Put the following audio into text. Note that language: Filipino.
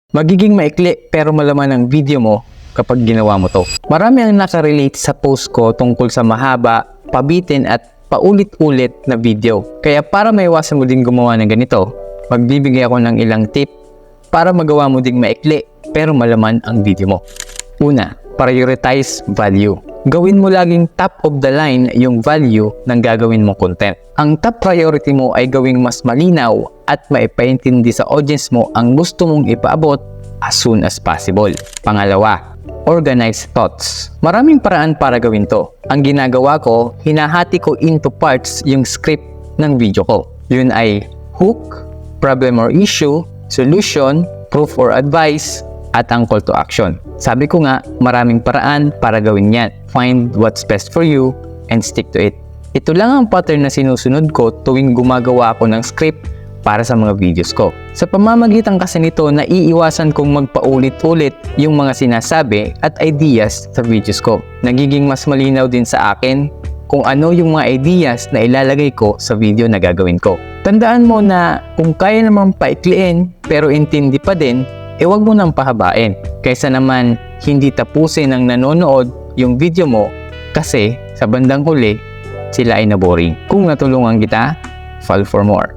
Magiging maikli pero malaman ang video mo kapag ginawa mo to. Marami ang nakarelate sa post ko tungkol sa mahaba, pabitin at paulit-ulit na video. Kaya para maiwasan mo din gumawa ng ganito, magbibigay ako ng ilang tip para magawa mo ding maikli pero malaman ang video mo. Una, prioritize value. Gawin mo laging top of the line yung value ng gagawin mong content. Ang top priority mo ay gawing mas malinaw at maipaintindi sa audience mo ang gusto mong ipaabot as soon as possible. Pangalawa, organize thoughts. Maraming paraan para gawin to. Ang ginagawa ko, hinahati ko into parts yung script ng video ko. Yun ay hook, problem or issue, solution, proof or advice, at ang call to action. Sabi ko nga, maraming paraan para gawin yan. Find what's best for you and stick to it. Ito lang ang pattern na sinusunod ko tuwing gumagawa ako ng script para sa mga videos ko. Sa pamamagitan kasi nito, naiiwasan kong magpaulit-ulit yung mga sinasabi at ideas sa videos ko. Nagiging mas malinaw din sa akin kung ano yung mga ideas na ilalagay ko sa video na gagawin ko. Tandaan mo na kung kaya naman paikliin pero intindi pa din, huwag mo nang pahabain. Kaysa naman hindi tapusin ng nanonood yung video mo kasi sa bandang huli, sila ay naboring. Kung natulungan kita, follow for more.